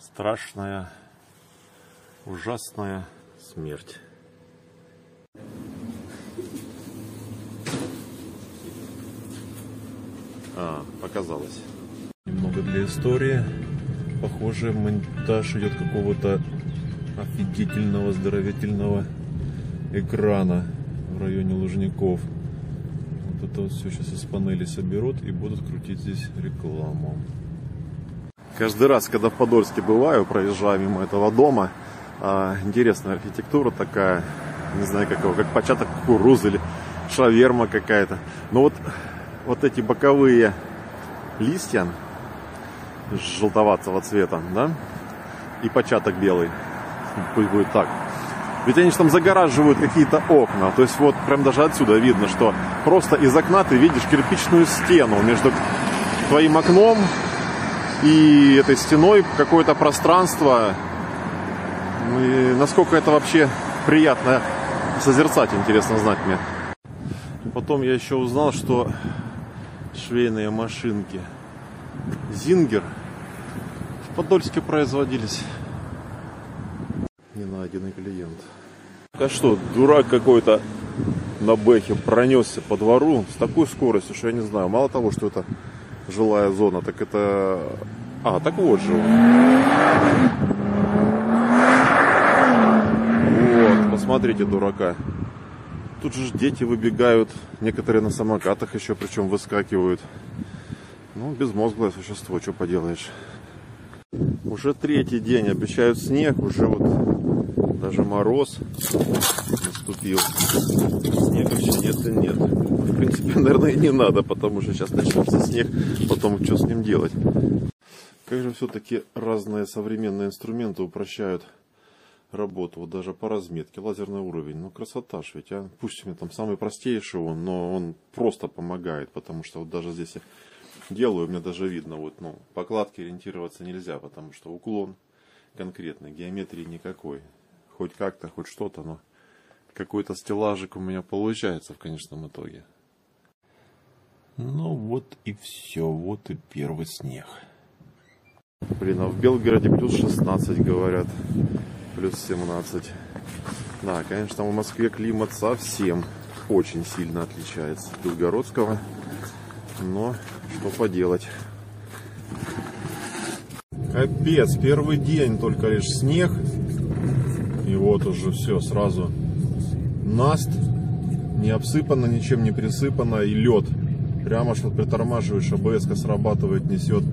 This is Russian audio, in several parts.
Страшная, ужасная смерть. Показалось. Немного для истории. Похоже, монтаж идет какого-то офигительного, здоровительного экрана в районе Лужников. Вот это вот все сейчас из панели соберут и будут крутить здесь рекламу. Каждый раз, когда в Подольске бываю, проезжаю мимо этого дома, интересная архитектура такая, не знаю какого, как початок кукурузы или шаверма какая-то. Но вот эти боковые листья желтоватого цвета, да, и початок белый, пусть будет так. Ведь они же там загораживают какие-то окна, то есть вот прям даже отсюда видно, что просто из окна ты видишь кирпичную стену между твоим окном и этой стеной, какое-то пространство. И насколько это вообще приятно созерцать, интересно знать мне. Потом я еще узнал, что швейные машинки Зингер в Подольске производились. Ненайденный клиент. А что, дурак какой-то на бэхе пронесся по двору с такой скоростью, что я не знаю. Мало того, что это жилая зона, так это... так вот же он. Вот, посмотрите, дурака. Тут же дети выбегают, некоторые на самокатах еще, причем выскакивают. Ну, безмозглое существо, что поделаешь. Уже третий день обещают снег, уже вот даже мороз наступил. Снега все нет и нет. В принципе, наверное, и не надо, потому что сейчас начнется снег, потом что с ним делать. Как же все-таки разные современные инструменты упрощают работу, вот даже по разметке, лазерный уровень, ну красота ж ведь, а. Пусть мне там самый простейший он, но он просто помогает, потому что вот даже здесь я делаю, мне даже видно, вот, ну, по кладке ориентироваться нельзя, потому что уклон конкретный, геометрии никакой, хоть как-то, хоть что-то, но какой-то стеллажик у меня получается в конечном итоге. Ну вот и все, вот и первый снег. Блин, а в Белгороде плюс 16 говорят. Плюс 17. Да, конечно, там в Москве климат совсем очень сильно отличается от белгородского. Но что поделать. Капец, первый день только лишь снег. И вот уже все, сразу наст. Не обсыпано, ничем не присыпано. И лед. Прямо что притормаживаешь, АБС-ка срабатывает, несет.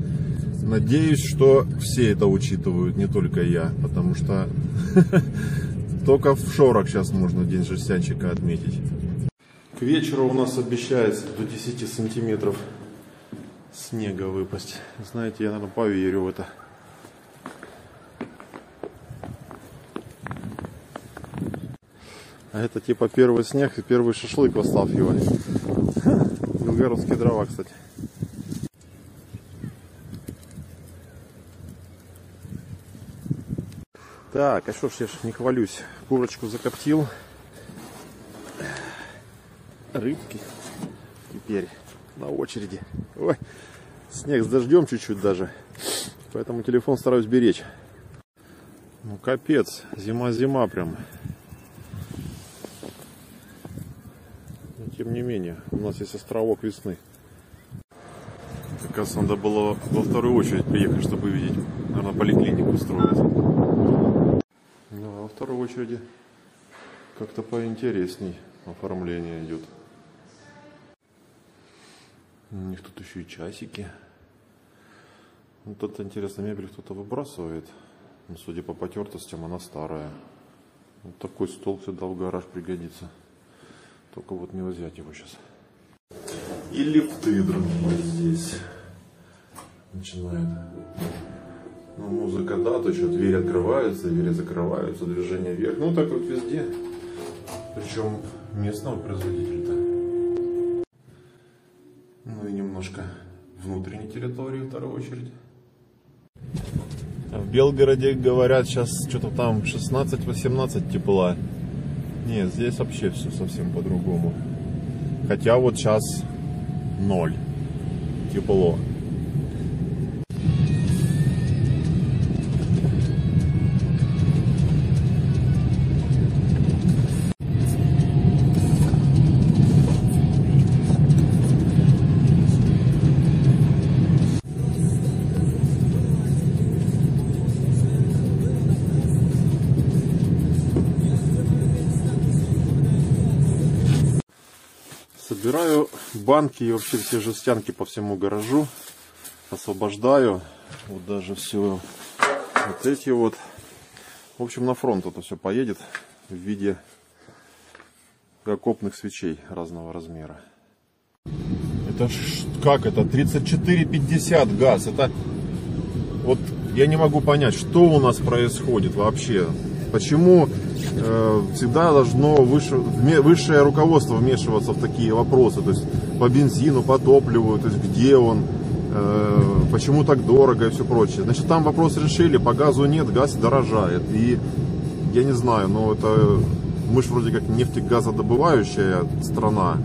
Надеюсь, что все это учитывают, не только я, потому что только в Шорах сейчас можно день жестянщика отметить. К вечеру у нас обещается до 10 сантиметров снега выпасть. Знаете, я, наверное, поверю в это. А это типа первый снег и первый шашлык в Астафьево. Белгородские дрова, кстати. Так, а что ж я не хвалюсь. Курочку закоптил. Рыбки теперь на очереди. Ой, снег с дождем чуть-чуть даже. Поэтому телефон стараюсь беречь. Ну капец, зима-зима прям. Но, тем не менее, у нас есть островок весны. Как раз надо было во вторую очередь приехать, чтобы видеть, наверное, поликлинику строить. Во второй очереди как-то поинтересней оформление идет. У них тут еще и часики. Вот это интересно, мебель кто-то выбрасывает. Но, судя по потертостям, она старая. Вот такой стол сюда в гараж пригодится. Только вот не взять его сейчас. И лифты другие здесь начинают. Ну, музыка, да, то еще двери открываются, двери закрываются, движение вверх. Ну, так вот везде. Причем местного производителя-то. Ну и немножко внутренней территории, второй очередь. В Белгороде, говорят, сейчас что-то там 16-18 тепла. Нет, здесь вообще все совсем по-другому. Хотя вот сейчас 0 тепло. Собираю банки и вообще все жестянки по всему гаражу. Освобождаю. Вот даже все вот эти вот. В общем, на фронт это все поедет в виде окопных свечей разного размера. Это как это? 34,50 газ. Это вот я не могу понять, что у нас происходит вообще. Почему всегда должно высшее руководство вмешиваться в такие вопросы? То есть по бензину, по топливу, то есть где он, почему так дорого и все прочее. Значит, там вопрос решили, по газу нет, газ дорожает. И я не знаю, но это мы же вроде как нефтегазодобывающая страна.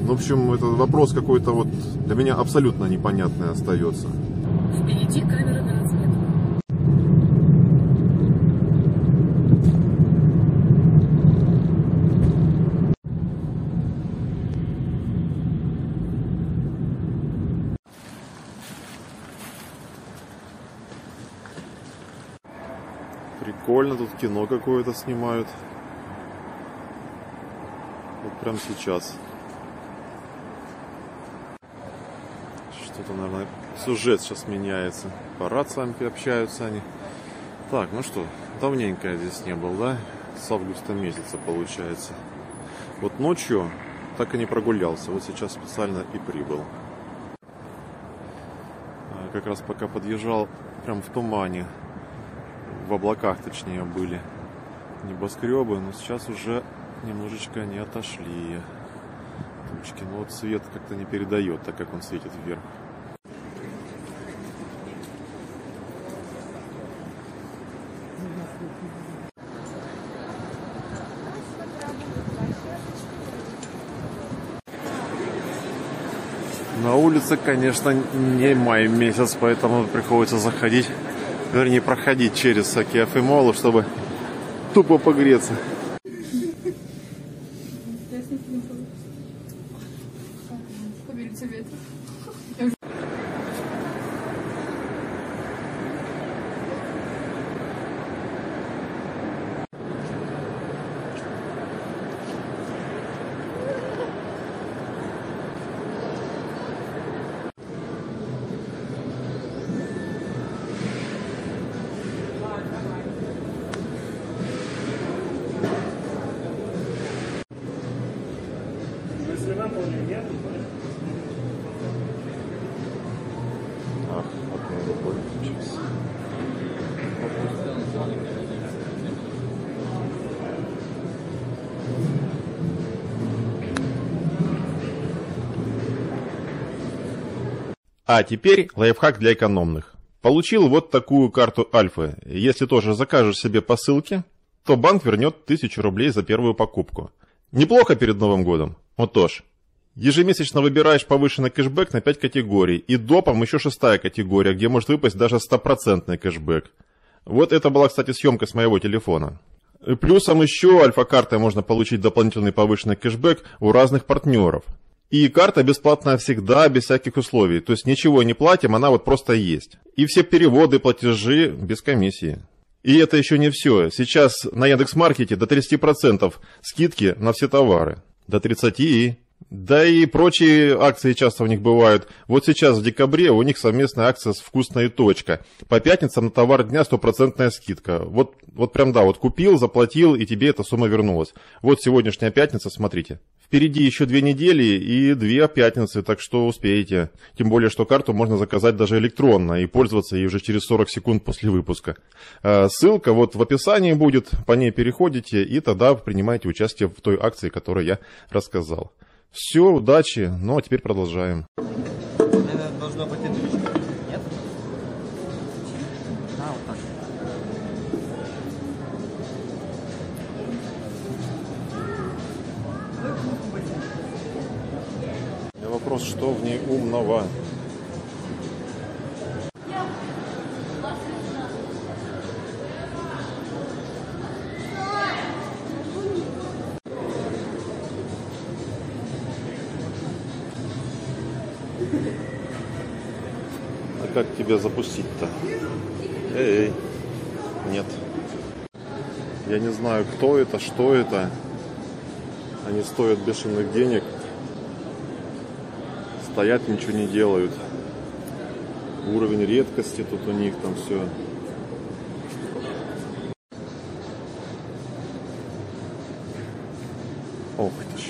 В общем, это вопрос какой-то вот для меня абсолютно непонятный остается. Впереди камера на разведку. Прикольно, тут кино какое-то снимают. Вот прямо сейчас. Что-то, наверное, сюжет сейчас меняется. По рациям общаются они. Так, ну что, давненько я здесь не был, да? С августа месяца получается. Вот ночью так и не прогулялся. Вот сейчас специально и прибыл. Как раз пока подъезжал, прям в тумане. В облаках, точнее, были небоскребы, но сейчас уже немножечко не отошли тучки. Но вот свет как-то не передает, так как он светит вверх. На улице, конечно, не май месяц, поэтому приходится заходить, вернее, проходить через всякие афимолы, чтобы тупо погреться. А теперь лайфхак для экономных. Получил вот такую карту Альфы. Если тоже закажешь себе по ссылке, то банк вернет 1000 рублей за первую покупку. Неплохо перед Новым годом. Вот тоже. Ежемесячно выбираешь повышенный кэшбэк на 5 категорий. И допом еще 6-я категория, где может выпасть даже 100% кэшбэк. Вот это была, кстати, съемка с моего телефона. И плюсом еще альфа-картой можно получить дополнительный повышенный кэшбэк у разных партнеров. И карта бесплатная всегда, без всяких условий. То есть ничего не платим, она вот просто есть. И все переводы, платежи без комиссии. И это еще не все. Сейчас на Яндекс.Маркете до 30% скидки на все товары. До 30%. Да и прочие акции часто у них бывают. Вот сейчас в декабре у них совместная акция с «Вкусная точка». По пятницам на товар дня 100% скидка. Вот прям да, вот купил, заплатил, и тебе эта сумма вернулась. Вот сегодняшняя пятница, смотрите. Впереди еще 2 недели и 2 пятницы, так что успеете. Тем более, что карту можно заказать даже электронно и пользоваться ей уже через 40 секунд после выпуска. Ссылка вот в описании будет, по ней переходите и тогда принимаете участие в той акции, которую я рассказал. Все, удачи, ну а теперь продолжаем. Должно быть электричка. Нет? А, вот так. У меня вопрос, что в ней умного? А как тебя запустить-то? Эй, нет. Я не знаю, кто это, что это. Они стоят бешеных денег. стоят, ничего не делают. Уровень редкости тут у них там все. Ох ты ж.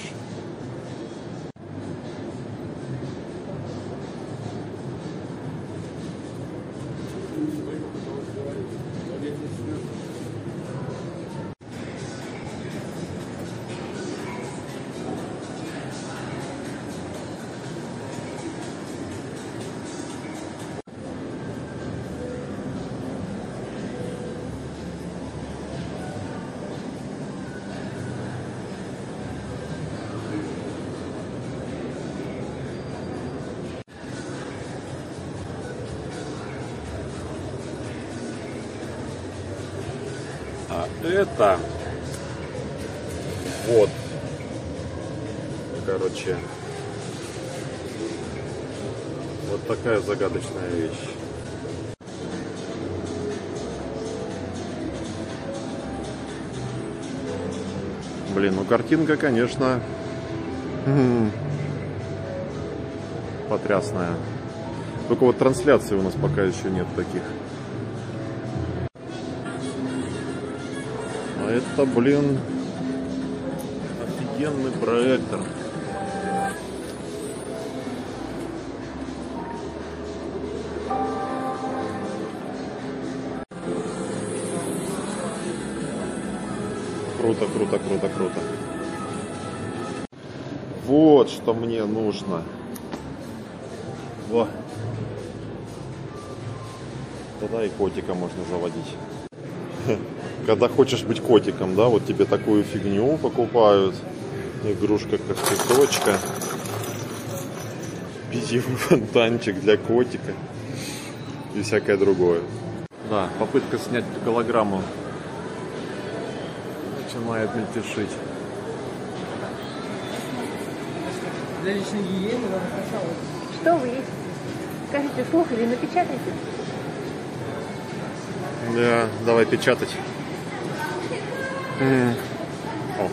А это вот, короче, вот такая загадочная вещь. Блин, ну картинка, конечно, потрясная. Только вот трансляции у нас пока еще нет таких. А это, блин, офигенный проектор. Круто, круто, круто, круто. Вот что мне нужно. Во. Тогда и котика можно заводить. Когда хочешь быть котиком, да, вот тебе такую фигню покупают. Игрушка как цветочка. Питьевой фонтанчик для котика. И всякое другое. Да, попытка снять голограмму начинает мельтешить. Для личной гигиены надо сначала. Что вы есть? Скажите вслух или напечатайте? Да, давай печатать. О.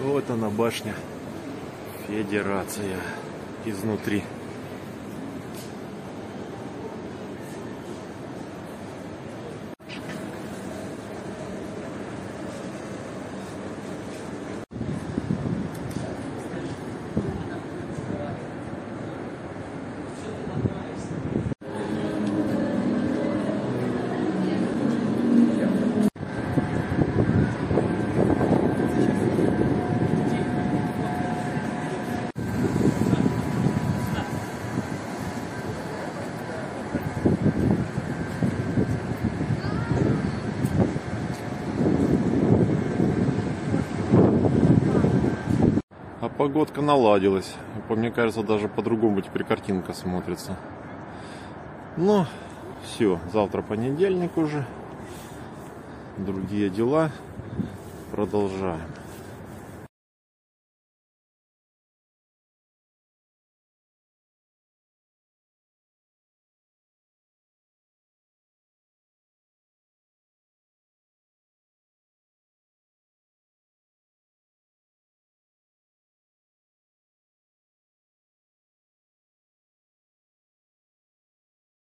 Вот она, башня. Федерация изнутри. А погодка наладилась. Мне кажется, даже по-другому теперь картинка смотрится. Ну, все, завтра понедельник уже. Другие дела. Продолжаем.